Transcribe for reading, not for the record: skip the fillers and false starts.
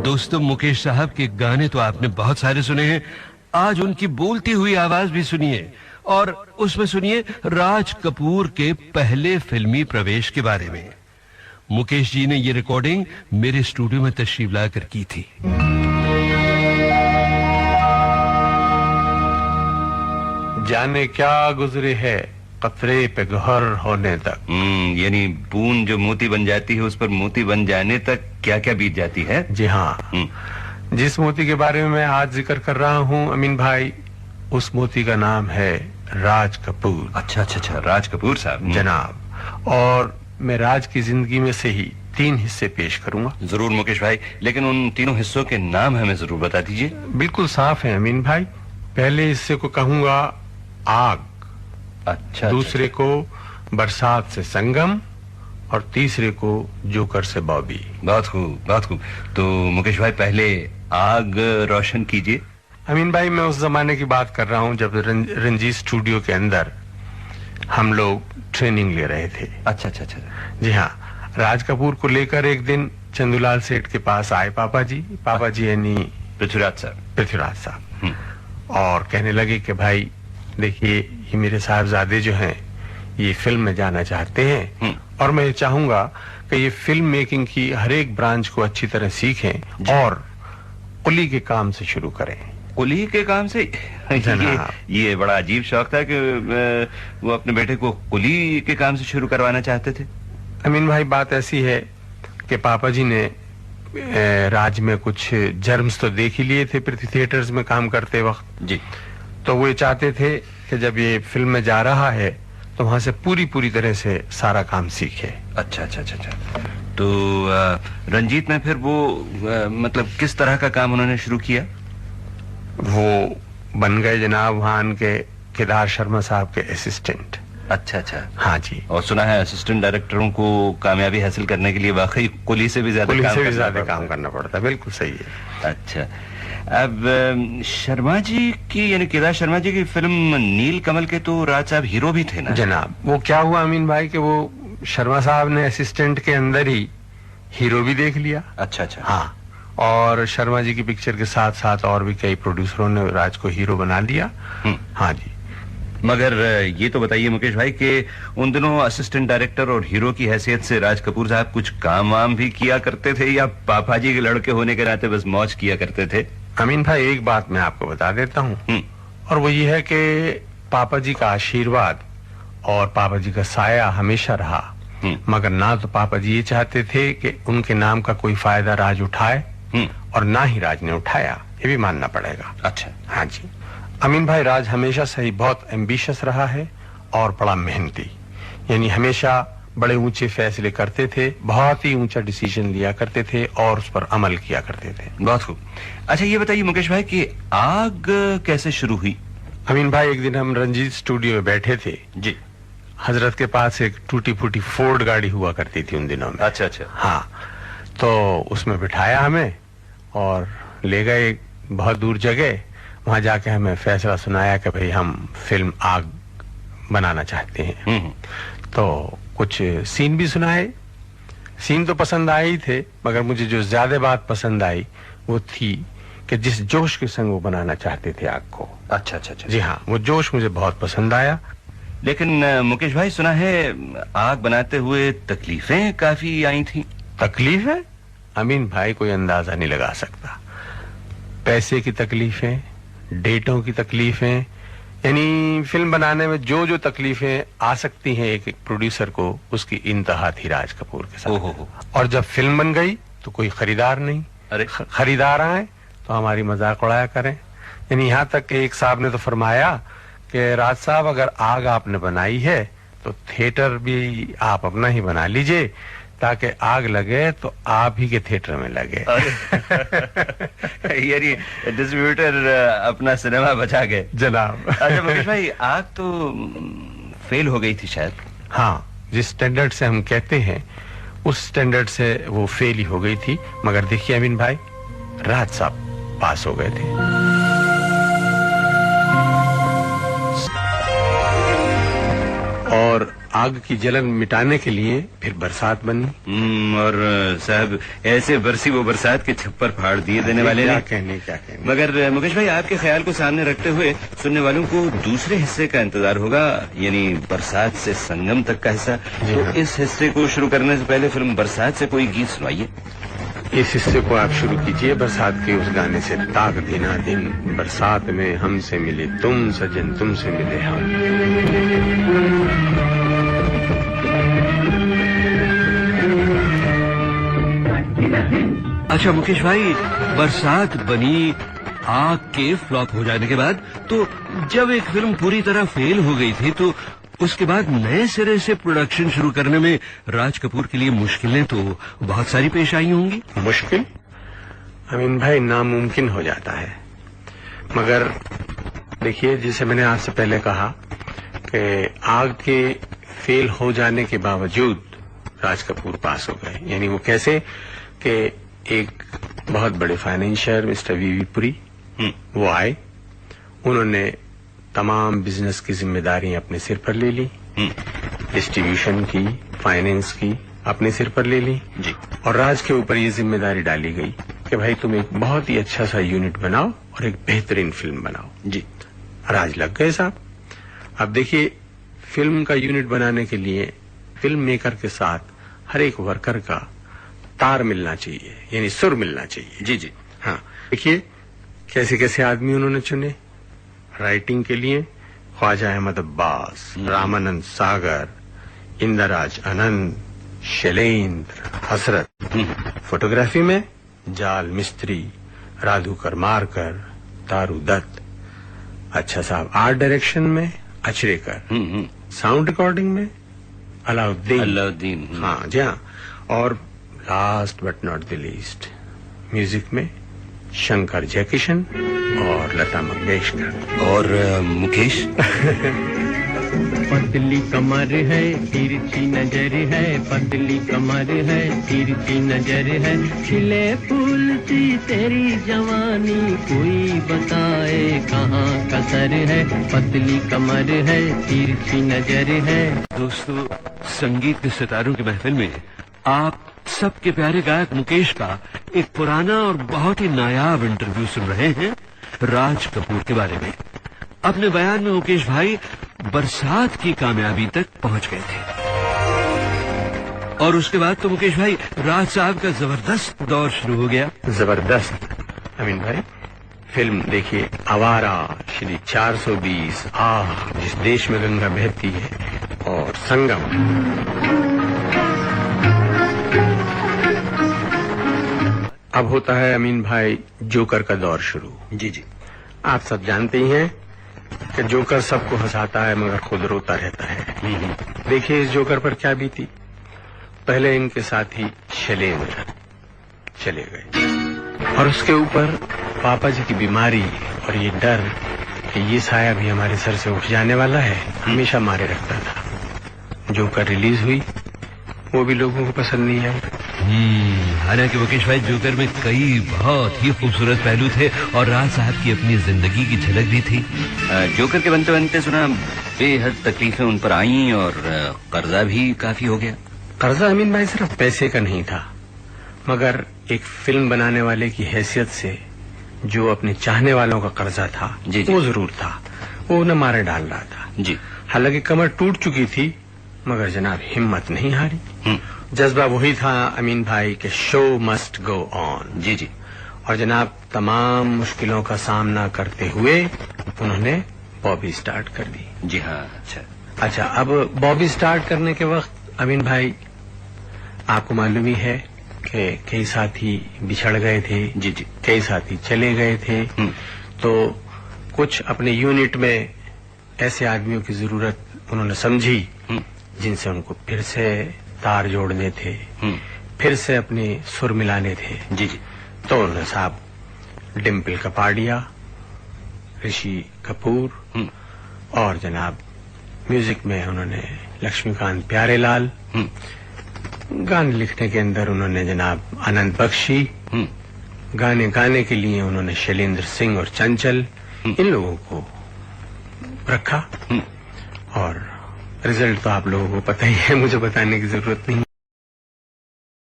दोस्तों, मुकेश साहब के गाने तो आपने बहुत सारे सुने हैं। आज उनकी बोलती हुई आवाज भी सुनिए, और उसमें सुनिए राज कपूर के पहले फिल्मी प्रवेश के बारे में। मुकेश जी ने ये रिकॉर्डिंग मेरे स्टूडियो में तशरीफ लाकर की थी। जाने क्या गुजरे है कतरे पे गहर होने तक। यानी बूंद जो मोती बन जाती है उस पर मोती बन जाने तक क्या क्या बीत जाती है। जी हाँ, जिस मोती के बारे में मैं आज जिक्र कर रहा हूँ अमीन भाई, उस मोती का नाम है राज कपूर। अच्छा, राज कपूर साहब जनाब। और मैं राज की जिंदगी में से ही 3 हिस्से पेश करूंगा। जरूर मुकेश भाई, लेकिन उन तीनों हिस्सों के नाम हमें जरूर बता दीजिए। बिल्कुल साफ है अमीन भाई। पहले हिस्से को कहूंगा आग, अच्छा, दूसरे को बरसात से संगम, और तीसरे को जोकर से बॉबी। बहुत खूब, बहुत खूब। तो मुकेश भाई पहले आग रोशन कीजिए। अमीन भाई, मैं उस जमाने की बात कर रहा हूँ जब रंजीत स्टूडियो के अंदर हम लोग ट्रेनिंग ले रहे थे। अच्छा। जी हाँ, राज कपूर को लेकर एक दिन चंदूलाल सेठ के पास आए पापा जी यानी पृथ्वीराज साहब, और कहने लगे कि भाई देखिए, ये मेरे साहबजादे जो हैं ये फिल्म में जाना चाहते हैं, और मैं चाहूंगा कि ये फिल्म मेकिंग की हर एक ब्रांच को अच्छी तरह सीखें और कुली के काम से शुरू करें। कुली के काम से? ये बड़ा अजीब शौक था कि वो अपने बेटे को कुली के काम से शुरू करवाना चाहते थे। अमीन भाई, बात ऐसी है कि पापा जी ने राज में कुछ जर्म्स तो देख ही लिए थे पृथ्वी थिएटर्स में काम करते वक्त जी। तो वो चाहते थे कि जब ये फिल्म में जा रहा है तो वहां से पूरी तरह से सारा काम सीखे। अच्छा। तो रंजीत में फिर वो मतलब किस तरह का काम उन्होंने शुरू किया? वो बन गए जनाब वहां के केदार शर्मा साहब के असिस्टेंट। अच्छा। हाँ जी। और सुना है असिस्टेंट डायरेक्टरों को कामयाबी हासिल करने के लिए वाकई कुली से भी ज्यादा काम करना पड़ता है। बिल्कुल सही है। अच्छा, अब शर्मा जी की यानी केदार शर्मा जी की फिल्म नील कमल के तो राज साहब हीरो भी थे ना? जनाब, वो क्या हुआ अमीन भाई कि वो शर्मा साहब ने असिस्टेंट के अंदर ही हीरो भी देख लिया। अच्छा। हाँ, और शर्मा जी की पिक्चर के साथ साथ और भी कई प्रोड्यूसरों ने राज को हीरो बना दिया। हाँ जी। मगर ये तो बताइए मुकेश भाई कि उन दिनों असिस्टेंट डायरेक्टर और हीरो की हैसियत से राज कपूर साहब कुछ काम वाम भी किया करते थे, या पापा जी के लड़के होने के नाते बस मौज किया करते थे? अमीन भाई, एक बात मैं आपको बता देता हूँ, और वो ये है कि पापा जी का आशीर्वाद और पापा जी का साया हमेशा रहा, मगर ना तो पापा जी ये चाहते थे कि उनके नाम का कोई फायदा राज उठाए, और ना ही राज ने उठाया, ये भी मानना पड़ेगा। अच्छा। हाँ जी। अमीन भाई, राज हमेशा से ही बहुत एम्बिशियस रहा है और बड़ा मेहनती, यानी हमेशा बड़े ऊंचे फैसले करते थे, बहुत ही ऊंचा डिसीजन लिया करते थे और उस पर अमल किया करते थे। बहुत खूब। अच्छा, ये बताइए मुकेश भाई कि आग कैसे शुरू हुई? अमीन भाई, एक दिन हम रंजीत स्टूडियो में बैठे थे जी। हजरत के पास एक टूटी फूटी फोर्ड गाड़ी हुआ करती थी उन दिनों में। अच्छा। हाँ, तो उसमें बिठाया हमें और ले गए बहुत दूर जगह। वहां जाके हमें फैसला सुनाया कि भाई हम फिल्म आग बनाना चाहते हैं। तो कुछ सीन भी सुनाए। सीन तो पसंद आए ही थे, मगर मुझे जो ज्यादा बात पसंद आई वो थी कि जिस जोश के संग वो बनाना चाहते थे आग को। अच्छा। जी हाँ, वो जोश मुझे बहुत पसंद आया। लेकिन मुकेश भाई, सुना है आग बनाते हुए तकलीफें काफी आई थी। तकलीफें? अमीन भाई, कोई अंदाजा नहीं लगा सकता। पैसे की तकलीफें, डेटों की तकलीफें, यानी फिल्म बनाने में जो जो तकलीफें आ सकती हैं एक प्रोड्यूसर को, उसकी इंतहा थी राज कपूर के साथ। और जब फिल्म बन गई तो कोई खरीदार नहीं। अरे खरीदार आए तो हमारी मजाक उड़ाया करें। यानी यहाँ तक कि एक साहब ने तो फरमाया कि राज साहब, अगर आग आपने बनाई है तो थिएटर भी आप अपना ही बना लीजिए, ताकि आग लगे तो आप ही के थिएटर में लगे। यानी डिस्ट्रीब्यूटर अपना सिनेमा बचा गए जनाब। अच्छा मुकेश भाई, आग तो फेल हो गई थी शायद? हाँ, जिस स्टैंडर्ड से हम कहते हैं उस स्टैंडर्ड से वो फेल ही हो गई थी। मगर देखिए अमीन भाई, राज साहब पास हो गए थे। और आग की जलन मिटाने के लिए फिर बरसात बनी। और साहब ऐसे बरसी वो बरसात के छप्पर फाड़ दिए देने वाले क्या ने। कहने। मगर मुकेश भाई, आपके ख्याल को सामने रखते हुए सुनने वालों को दूसरे हिस्से का इंतजार होगा, यानी बरसात से संगम तक का हिस्सा। तो इस हिस्से को शुरू करने से पहले फिल्म बरसात से कोई गीत सुनाइए। इस हिस्से को आप शुरू कीजिए बरसात के उस गाने से। ताक दिना दिन बरसात में हमसे मिले तुम सजन, तुमसे मिले हम। अच्छा मुकेश भाई, बरसात बनी आग के फ्लॉप हो जाने के बाद, तो जब एक फिल्म पूरी तरह फेल हो गई थी, तो उसके बाद नए सिरे से प्रोडक्शन शुरू करने में राज कपूर के लिए मुश्किलें तो बहुत सारी पेश आई होंगी। मुश्किल अमीन भाई नामुमकिन हो जाता है। मगर देखिए, जैसे मैंने आपसे पहले कहा कि आग के फेल हो जाने के बावजूद राज कपूर पास हो गए। यानी वो कैसे कि एक बहुत बड़े फाइनेंशियर मिस्टर वीवी पुरी वो आए, उन्होंने तमाम बिजनेस की जिम्मेदारी अपने सिर पर ले ली, डिस्ट्रीब्यूशन की, फाइनेंस की अपने सिर पर ले ली जी। और राज के ऊपर ये जिम्मेदारी डाली गई कि भाई तुम एक बहुत ही अच्छा सा यूनिट बनाओ और एक बेहतरीन फिल्म बनाओ जी। राज लग गए साहब। अब देखिए, फिल्म का यूनिट बनाने के लिए फिल्म मेकर के साथ हर एक वर्कर का तार मिलना चाहिए, यानी सुर मिलना चाहिए जी जी। हाँ, देखिए कैसे कैसे आदमी उन्होंने चुने। राइटिंग के लिए ख्वाजा अहमद अब्बास, रामानंद सागर, इंदराज आनंद, शैलेंद्र, हसरत। फोटोग्राफी में जाल मिस्त्री, राधु करमारकर, तारू दत्त। अच्छा साहब, आर्ट डायरेक्शन में अचरेकर, साउंड रिकॉर्डिंग में अलाउद्दीन। हाँ जी हाँ। और last but not the least, music में शंकर जयकिशन और लता मंगेशकर। और मुकेश पतली कमर है, तिरछी नजर है, पतली कमर है, तिरछी नजर है, खिले फूल सी तेरी जवानी, कोई बताए कहाँ कसर है, पतली कमर है, तिरछी नजर है। दोस्तों, संगीत के सितारों की महफिल में आप सबके प्यारे गायक मुकेश का एक पुराना और बहुत ही नायाब इंटरव्यू सुन रहे हैं राज कपूर के बारे में। अपने बयान में मुकेश भाई बरसात की कामयाबी तक पहुंच गए थे, और उसके बाद तो मुकेश भाई राज साहब का जबरदस्त दौर शुरू हो गया। जबरदस्त अमीन भाई, फिल्म देखिए आवारा, श्री 420, जिस देश में गंगा बहती है, और संगम। अब होता है अमीन भाई जोकर का दौर शुरू। जी जी। आप सब जानते ही हैं कि जोकर सबको हंसाता है मगर खुद रोता रहता है। देखिए इस जोकर पर क्या बीती। पहले इनके साथी शैलेंद्र चले गए, और उसके ऊपर पापा जी की बीमारी और ये डर कि ये साया भी हमारे सर से उठ जाने वाला है, हमेशा मारे रखता था। जोकर रिलीज हुई, वो भी लोगों को पसंद नहीं आई। हालांकि मुकेश भाई जोकर में कई बहुत ही खूबसूरत पहलू थे, और राज साहब की अपनी जिंदगी की झलक भी थी। जोकर के बनते बनते सुना बेहद तकलीफें उन पर आईं, और कर्जा भी काफी हो गया। कर्जा अमीन भाई सिर्फ पैसे का नहीं था, मगर एक फिल्म बनाने वाले की हैसियत से जो अपने चाहने वालों का कर्जा था जी। वो जरूर था, वो न मारे डाल रहा था जी। हालांकि कमर टूट चुकी थी, मगर जनाब हिम्मत नहीं हारी। जज्बा वही था अमीन भाई के शो मस्ट गो ऑन। जी जी। और जनाब तमाम मुश्किलों का सामना करते हुए उन्होंने बॉबी स्टार्ट कर दी। जी हाँ। अच्छा, अब बॉबी स्टार्ट करने के वक्त अमीन भाई आपको मालूम ही है कि कई साथी बिछड़ गए थे। जी जी। कई साथी चले गए थे। तो कुछ अपने यूनिट में ऐसे आदमियों की जरूरत उन्होंने समझी जिनसे उनको फिर से तार जोड़ने थे, फिर से अपने सुर मिलाने थे। जी जी। तो उन्होंने साहब डिम्पल कपाड़िया, ऋषि कपूर, और जनाब म्यूजिक में उन्होंने लक्ष्मीकांत प्यारेलाल, गाने लिखने के अंदर उन्होंने जनाब आनंद बख्शी, गाने गाने के लिए उन्होंने शैलेंद्र सिंह और चंचल, इन लोगों को रखा। और रिजल्ट तो आप लोगों को पता ही है, मुझे बताने की जरूरत नहीं।